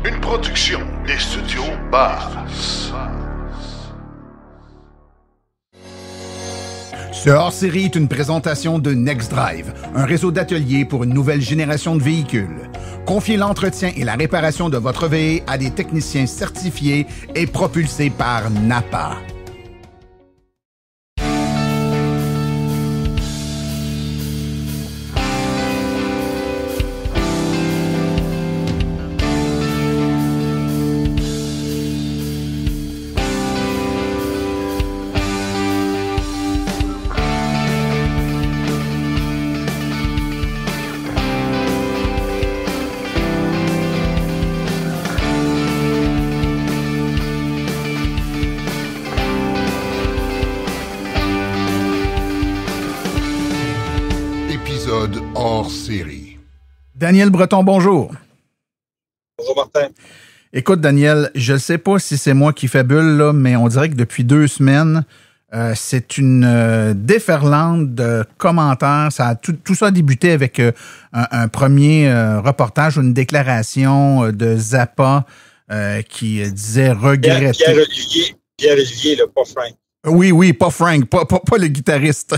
Une production des studios Bass. Ce hors-série est une présentation de NextDrive, un réseau d'ateliers pour une nouvelle génération de véhicules. Confiez l'entretien et la réparation de votre VE à des techniciens certifiés et propulsés par NAPA. Hors série. Daniel Breton, bonjour. Bonjour Martin. Écoute Daniel, je ne sais pas si c'est moi qui fabule, là, mais on dirait que depuis 2 semaines, c'est une déferlante de commentaires. Tout ça a débuté avec un premier reportage ou une déclaration de Zappa qui disait regretter. Pierre-Olivier, pas Frank. Oui, pas Frank, pas le guitariste,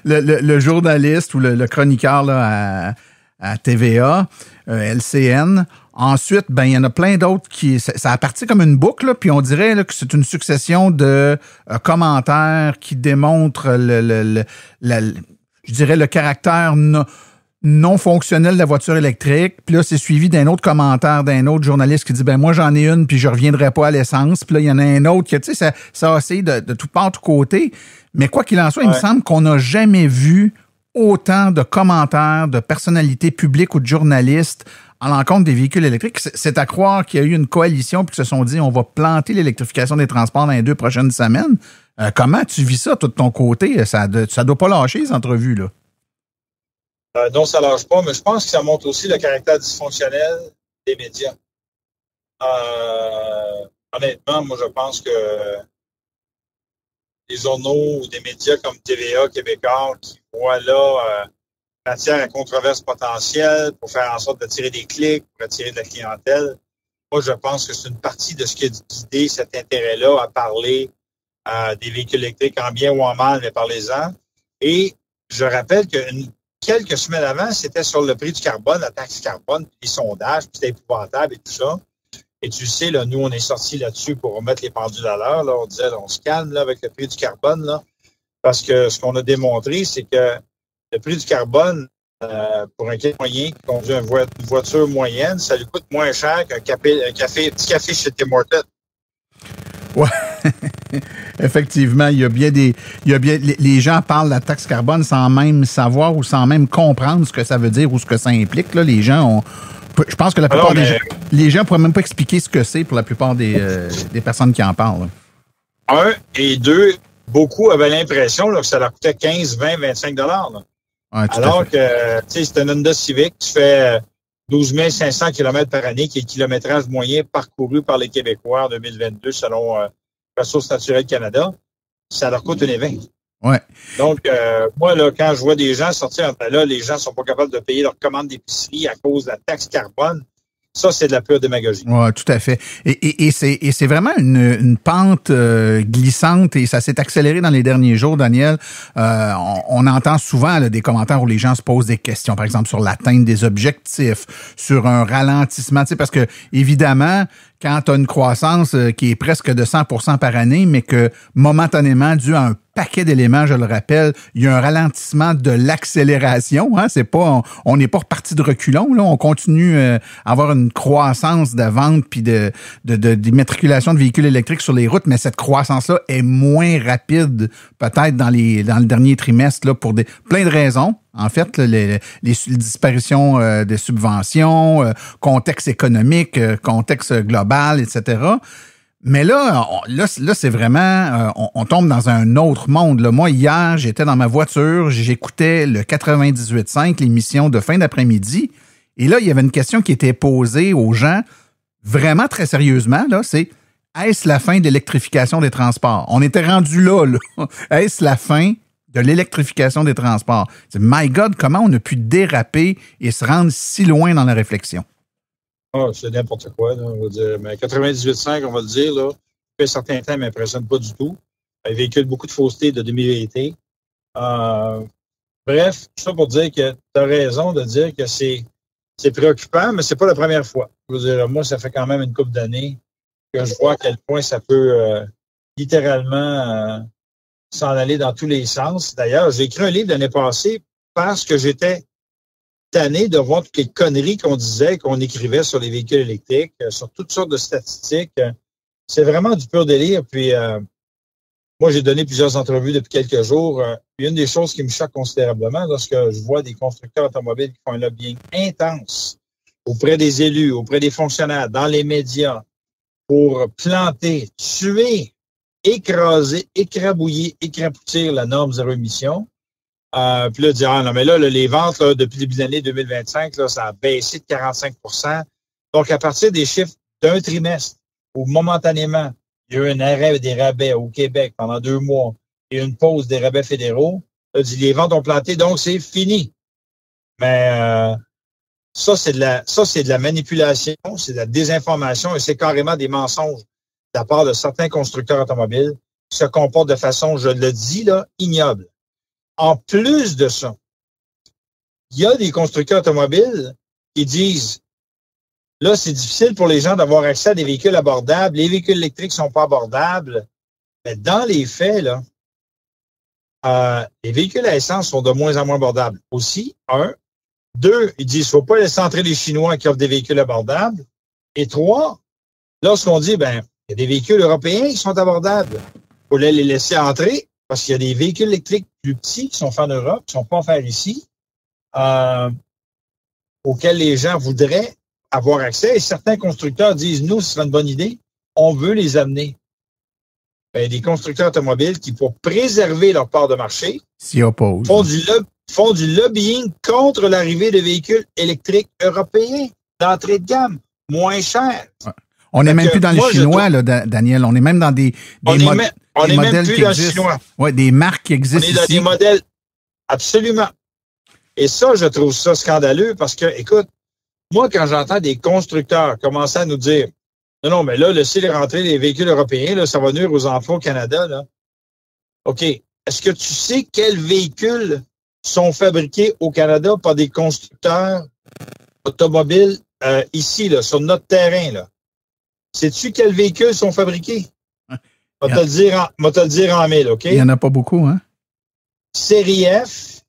le journaliste ou le chroniqueur là, à TVA, LCN. Ensuite, il y en a plein d'autres qui... Ça a parti comme une boucle, là, puis on dirait là, que c'est une succession de commentaires qui démontrent je dirais le caractère non fonctionnel de la voiture électrique. Puis là, c'est suivi d'un autre commentaire d'un autre journaliste qui dit moi j'en ai une puis je reviendrai pas à l'essence. Puis là, il y en a un autre qui, tu sais, ça a essayé de tout part, de tout côté. Mais quoi qu'il en soit, il me semble qu'on n'a jamais vu autant de commentaires de personnalités publiques ou de journalistes à l'encontre des véhicules électriques. C'est à croire qu'il y a eu une coalition puis qu'ils se sont dit on va planter l'électrification des transports dans les 2 prochaines semaines. Comment tu vis ça, toi, de ton côté? Ça doit pas lâcher, les entrevues, là. Non, ça lâche pas, mais je pense que ça montre aussi le caractère dysfonctionnel des médias. Honnêtement, moi, je pense que les journaux ou des médias comme TVA, Québécois, qui voient là matière à controverse potentielle pour faire en sorte d'attirer des clics, pour attirer de la clientèle, moi, je pense que c'est une partie de ce qui a guidé cet intérêt-là à parler des véhicules électriques en bien ou en mal, mais parlez-en. Et je rappelle que quelques semaines avant, c'était sur le prix du carbone, la taxe carbone, puis les sondages, puis c'était épouvantable et tout ça. Et tu sais, là, nous, on est sortis là-dessus pour remettre les pendules à l'heure. Là, on disait, là, on se calme là, avec le prix du carbone, là, parce que ce qu'on a démontré, c'est que le prix du carbone, pour un moyen qui conduit une voiture moyenne, ça lui coûte moins cher qu'un petit café chez Tim Hortons. Ouais, effectivement, les gens parlent de la taxe carbone sans même savoir ou sans même comprendre ce que ça veut dire ou ce que ça implique. Là, je pense que la plupart les gens ne pourraient même pas expliquer ce que c'est pour la plupart des personnes qui en parlent. Là. 1 et 2, beaucoup avaient l'impression là, que ça leur coûtait 15, 20, 25 $. Là. Ouais, alors que, tu sais, c'est un Honda Civic qui fait 12 500 km par année, qui est le kilométrage moyen parcouru par les Québécois en 2022 selon Ressources naturelles Canada. Ça leur coûte 1,20 $. Ouais. Donc, moi, là, quand je vois des gens sortir, là, les gens sont pas capables de payer leur commande d'épicerie à cause de la taxe carbone. Ça, c'est de la pure démagogie. Oui, tout à fait. Et c'est vraiment une pente glissante et ça s'est accéléré dans les derniers jours, Daniel. On entend souvent là, des commentaires où les gens se posent des questions, par exemple sur l'atteinte des objectifs, sur un ralentissement, tu sais, parce que évidemment, quand tu as une croissance qui est presque de 100% par année, mais que momentanément, dû à un paquet d'éléments, je le rappelle, il y a un ralentissement de l'accélération. Hein? C'est pas, on n'est pas reparti de reculons. Là, on continue à avoir une croissance de vente puis d'immatriculation de véhicules électriques sur les routes, mais cette croissance-là est moins rapide peut-être dans le dernier trimestre là pour plein de raisons. En fait, les disparitions des subventions, contexte économique, contexte global, etc. Mais là, c'est vraiment... on tombe dans un autre monde. Là. Moi, hier, j'étais dans ma voiture, j'écoutais le 98.5, l'émission de fin d'après-midi, et là, il y avait une question qui était posée aux gens, vraiment très sérieusement, là, c'est « Est-ce la fin de l'électrification des transports? » On était rendu là. Est-ce la fin de l'électrification des transports? C'est, my God, comment on a pu déraper et se rendre si loin dans la réflexion? Ah, c'est n'importe quoi, là, on va dire. Mais 98.5, on va le dire, là, depuis un certain temps, ne m'impressionne pas du tout. Il véhicule beaucoup de fausseté, de demi-vérité. Bref, tout ça pour dire que tu as raison de dire que c'est préoccupant, mais c'est pas la première fois. Je veux dire, moi, ça fait quand même une couple d'années que je vois à quel point ça peut littéralement s'en aller dans tous les sens. D'ailleurs, j'ai écrit un livre l'année passée parce que j'étais tanné de voir toutes les conneries qu'on disait, qu'on écrivait sur les véhicules électriques, sur toutes sortes de statistiques. C'est vraiment du pur délire. Puis moi, j'ai donné plusieurs entrevues depuis quelques jours. Une des choses qui me choque considérablement lorsque je vois des constructeurs automobiles qui font un lobbying intense auprès des élus, auprès des fonctionnaires, dans les médias, pour planter, tuer, écraser, écrabouiller, écrapoutir la norme zéro émission. Puis là, dire, non, mais là, les ventes, là, depuis le début de l'année 2025, là, ça a baissé de 45 %. Donc, à partir des chiffres d'un trimestre, où momentanément, il y a eu un arrêt des rabais au Québec pendant 2 mois et une pause des rabais fédéraux, là, dit, les ventes ont planté, donc c'est fini. Mais ça, c'est de la manipulation, c'est de la désinformation et c'est carrément des mensonges de la part de certains constructeurs automobiles qui se comportent de façon, je le dis, là, ignoble. En plus de ça, il y a des constructeurs automobiles qui disent, là, c'est difficile pour les gens d'avoir accès à des véhicules abordables. Les véhicules électriques sont pas abordables. Mais dans les faits, là, les véhicules à essence sont de moins en moins abordables. Aussi, 1. 2, ils disent, faut pas laisser entrer les Chinois qui offrent des véhicules abordables. Et 3, lorsqu'on dit, il y a des véhicules européens qui sont abordables. Faut les laisser entrer parce qu'il y a des véhicules électriques plus petits qui sont faits en Europe, qui sont pas offerts ici, auxquels les gens voudraient avoir accès. Et certains constructeurs disent, nous, ce serait une bonne idée, on veut les amener. Des constructeurs automobiles qui, pour préserver leur part de marché, s'y opposent. Font du lobbying contre l'arrivée de véhicules électriques européens d'entrée de gamme, moins chers. Ouais. On n'est même plus dans les Chinois, là, Daniel. On est même dans des modèles qui existent. Oui, des marques qui existent. On est dans des modèles. Absolument. Et ça, je trouve ça scandaleux parce que, écoute, moi, quand j'entends des constructeurs commencer à nous dire non, mais là, laissez rentrer les véhicules européens, là, ça va nuire aux emplois au Canada, là. OK. Est-ce que tu sais quels véhicules sont fabriqués au Canada par des constructeurs automobiles ici, là, sur notre terrain, là? Sais-tu quels véhicules sont fabriqués? Je vais te le dire en 1000, OK? Il n'y en a pas beaucoup, hein? Série F,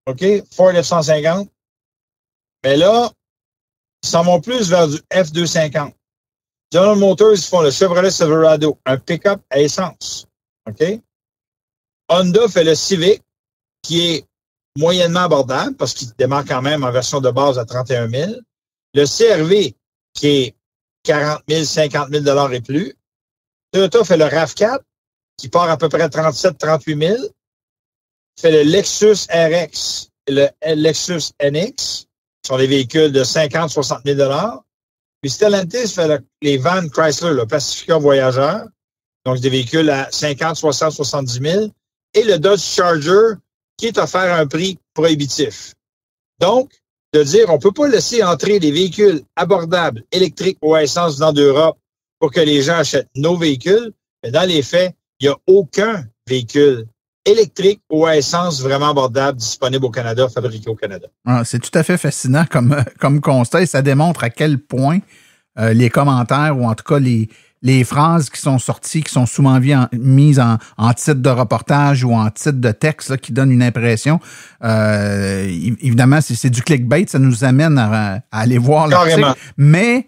OK? Ford F-150. Mais là, ils s'en vont plus vers du F-250. General Motors, ils font le Chevrolet Silverado, un pick-up à essence. OK? Honda fait le Civic, qui est moyennement abordable, parce qu'il démarre quand même en version de base à 31 000. Le CR-V, qui est 40 000, 50 000 et plus. Toyota fait le RAV4, qui part à peu près 37 38 000. Fait le Lexus RX et le Lexus NX, qui sont des véhicules de 50 60 000 Puis Stellantis fait les vans Chrysler, le Pacifica Voyageur, donc des véhicules à 50 60 70 000. Et le Dodge Charger, qui est offert à un prix prohibitif. Donc, de dire on peut pas laisser entrer des véhicules abordables électriques ou à essence venant d'Europe pour que les gens achètent nos véhicules, mais dans les faits, il n'y a aucun véhicule électrique ou à essence vraiment abordable disponible au Canada, fabriqué au Canada. Ah, c'est tout à fait fascinant comme constat et ça démontre à quel point les commentaires ou en tout cas les phrases qui sont sorties, qui sont souvent mises en titre de reportage ou en titre de texte là, qui donnent une impression. Évidemment, c'est du clickbait, ça nous amène à aller voir l'article. Mais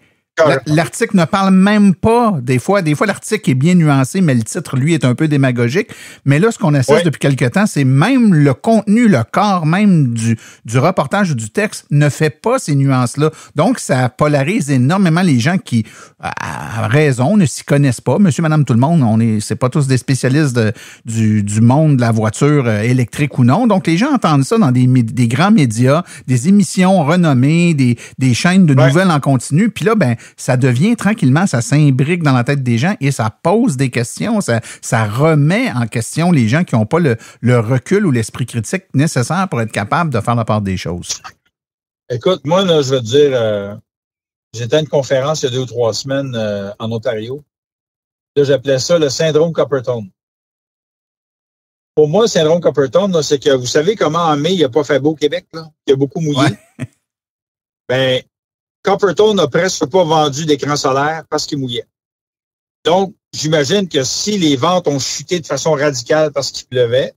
l'article ne parle même pas. Des fois, l'article est bien nuancé, mais le titre, lui, est un peu démagogique. Mais là, ce qu'on assiste depuis quelque temps, c'est même le contenu, le corps même du reportage ou du texte ne fait pas ces nuances-là. Donc, ça polarise énormément les gens qui, à raison, ne s'y connaissent pas. Monsieur, madame, tout le monde, c'est pas tous des spécialistes du monde de la voiture électrique ou non. Donc, les gens entendent ça dans des grands médias, des émissions renommées, des chaînes de nouvelles en continu. Puis là, ça devient tranquillement, ça s'imbrique dans la tête des gens et ça pose des questions, ça remet en question les gens qui n'ont pas le recul ou l'esprit critique nécessaire pour être capable de faire la part des choses. Écoute, moi, là, je veux te dire, J'étais à une conférence il y a 2 ou 3 semaines en Ontario. Là, j'appelais ça le syndrome Coppertone. Pour moi, le syndrome Coppertone, là, c'est que vous savez comment en mai, il n'a pas fait beau au Québec, là? Il a beaucoup mouillé. Ouais. Ben, Coppertone n'a presque pas vendu d'écran solaire parce qu'il mouillait. Donc, j'imagine que si les ventes ont chuté de façon radicale parce qu'il pleuvait,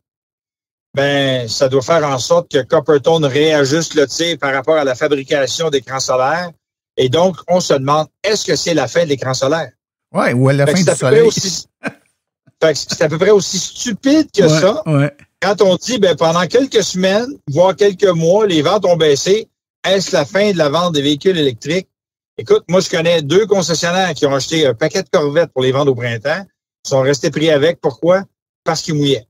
ben, ça doit faire en sorte que Coppertone réajuste le tir par rapport à la fabrication d'écrans solaires. Et donc, on se demande, est-ce que c'est la fin de l'écran solaire? Oui, ou à la fin du soleil. C'est à peu près aussi stupide que ça. Ouais. Quand on dit, ben, pendant quelques semaines, voire quelques mois, les ventes ont baissé, est-ce la fin de la vente des véhicules électriques? Écoute, moi, je connais 2 concessionnaires qui ont acheté un paquet de Corvettes pour les vendre au printemps. Ils sont restés pris avec. Pourquoi? Parce qu'ils mouillaient.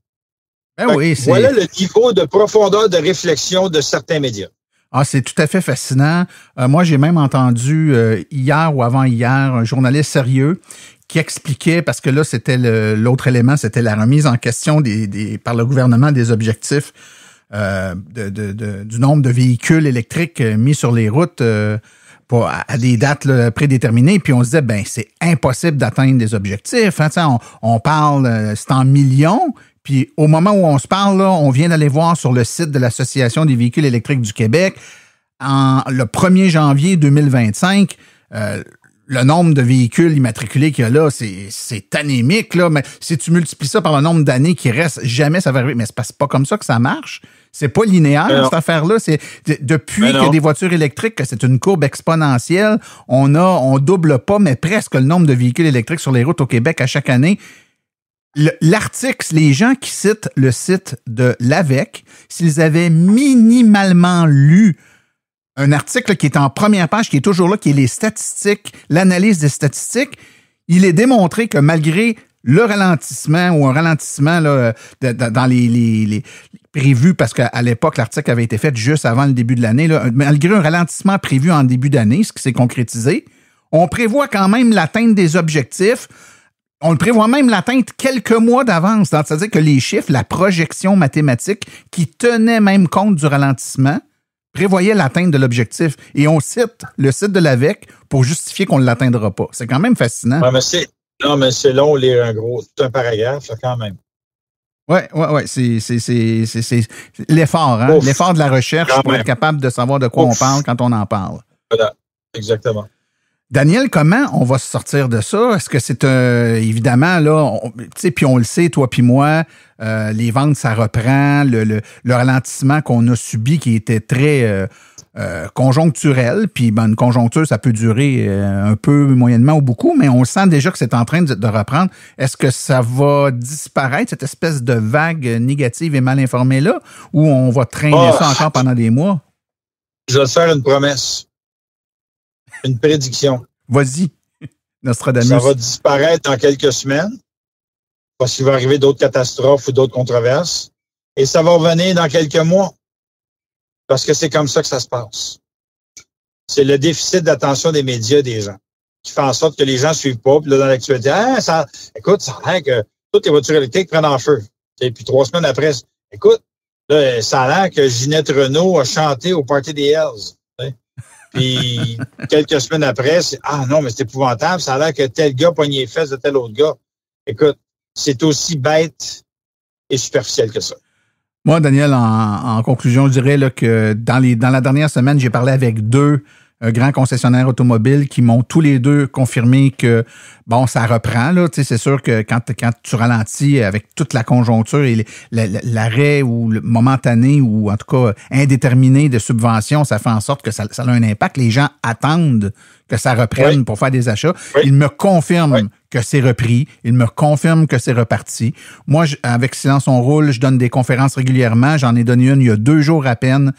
Ben oui, voilà le niveau de profondeur de réflexion de certains médias. Ah, c'est tout à fait fascinant. Moi, j'ai même entendu hier ou avant-hier un journaliste sérieux qui expliquait, parce que là, c'était l'autre élément, c'était la remise en question par le gouvernement des objectifs du nombre de véhicules électriques mis sur les routes à des dates là, prédéterminées. Puis on se disait, ben c'est impossible d'atteindre des objectifs. Hein, on parle, c'est en millions. Puis au moment où on se parle, là, on vient d'aller voir sur le site de l'Association des véhicules électriques du Québec, le 1er janvier 2025, le nombre de véhicules immatriculés qu'il y a là, c'est anémique. Là, mais si tu multiplies ça par le nombre d'années qui restent, jamais ça va arriver. Mais c'est pas comme ça que ça marche. C'est pas linéaire, cette affaire-là. C'est depuis qu'il y a des voitures électriques que c'est une courbe exponentielle. On double pas, mais presque le nombre de véhicules électriques sur les routes au Québec à chaque année. L'article, les gens qui citent le site de l'AVEC, s'ils avaient minimalement lu un article qui est en première page, qui est toujours là, qui est les statistiques, l'analyse des statistiques, il est démontré que malgré le ralentissement ou un ralentissement là, dans les prévus, parce qu'à l'époque, l'article avait été fait juste avant le début de l'année, là, malgré un ralentissement prévu en début d'année, ce qui s'est concrétisé, on prévoit quand même l'atteinte des objectifs. On le prévoit même l'atteinte quelques mois d'avance. C'est-à-dire que les chiffres, la projection mathématique qui tenait même compte du ralentissement, prévoyait l'atteinte de l'objectif. Et on cite le site de l'AVEC pour justifier qu'on ne l'atteindra pas. C'est quand même fascinant. Ouais, mais c'est long, lire un gros, tout un paragraphe, quand même. Oui. C'est l'effort, hein? L'effort de la recherche pour être capable de savoir de quoi on parle quand on en parle. Voilà, exactement. Daniel, comment on va se sortir de ça? Est-ce que c'est évidemment, là, tu sais, puis on le sait, toi puis moi, les ventes, ça reprend, le ralentissement qu'on a subi qui était très conjoncturel, puis ben, une conjoncture, ça peut durer un peu, moyennement ou beaucoup, mais on sent déjà que c'est en train de reprendre. Est-ce que ça va disparaître, cette espèce de vague négative et mal informée-là, ou on va traîner ça encore pendant des mois? Je vais te faire une promesse. Une prédiction. Vas-y, Nostradamus. Ça va disparaître dans quelques semaines parce qu'il va arriver d'autres catastrophes ou d'autres controverses. Et ça va revenir dans quelques mois parce que c'est comme ça que ça se passe. C'est le déficit d'attention des médias des gens qui fait en sorte que les gens ne suivent pas. Puis là, dans l'actualité, écoute, ça a l'air que toutes les voitures électriques prennent en feu. Et puis 3 semaines après, écoute, là, ça a l'air que Ginette Renault a chanté au Party des Hells. Puis, quelques semaines après, non, mais c'est épouvantable. Ça a l'air que tel gars pogne les fesses de tel autre gars. Écoute, c'est aussi bête et superficiel que ça. Moi, Daniel, en conclusion, je dirais là, que dans la dernière semaine, j'ai parlé avec 2 grands concessionnaires automobiles qui m'ont tous les 2 confirmé que, bon, ça reprend. Là, c'est sûr que quand tu ralentis avec toute la conjoncture et l'arrêt ou le momentané ou en tout cas indéterminé de subventions, ça fait en sorte que ça a un impact. Les gens attendent que ça reprenne pour faire des achats. Oui. Ils me confirment que c'est repris. Ils me confirment que c'est reparti. Moi, avec Silence on roule, je donne des conférences régulièrement. J'en ai donné une il y a 2 jours à peine.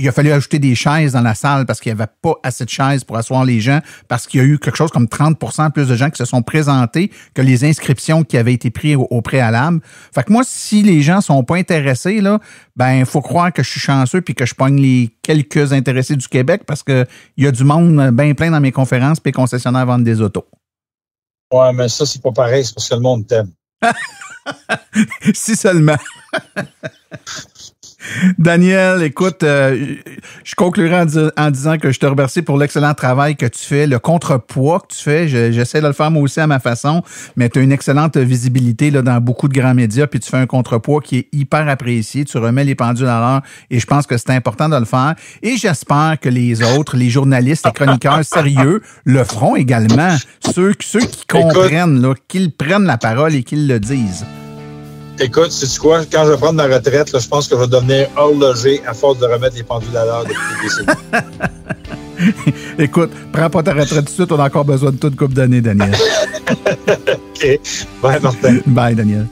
Il a fallu ajouter des chaises dans la salle parce qu'il n'y avait pas assez de chaises pour asseoir les gens, parce qu'il y a eu quelque chose comme 30% plus de gens qui se sont présentés que les inscriptions qui avaient été prises au préalable. Fait que moi, si les gens sont pas intéressés, là, ben, faut croire que je suis chanceux puis que je pogne les quelques intéressés du Québec parce que il y a du monde bien plein dans mes conférences puis les concessionnaires vendent des autos. Ouais, mais ça, c'est pas pareil, c'est parce que le monde t'aime. Si seulement. Daniel, écoute, je conclurai en disant que je te remercie pour l'excellent travail que tu fais, le contrepoids que tu fais. J'essaie de le faire moi aussi à ma façon, mais tu as une excellente visibilité là, dans beaucoup de grands médias, puis tu fais un contrepoids qui est hyper apprécié. Tu remets les pendules à l'heure et je pense que c'est important de le faire. Et j'espère que les autres, les journalistes, les chroniqueurs sérieux le feront également. Ceux qui comprennent, là, qu'ils prennent la parole et qu'ils le disent. Écoute, sais-tu quoi? Quand je vais prendre ma retraite, là, je pense que je vais devenir horloger à force de remettre les pendules à l'heure depuis des décennies. Écoute, prends pas ta retraite tout de suite, on a encore besoin de toute couple d'années, Daniel. OK. Bye, Martin. Bye, Daniel.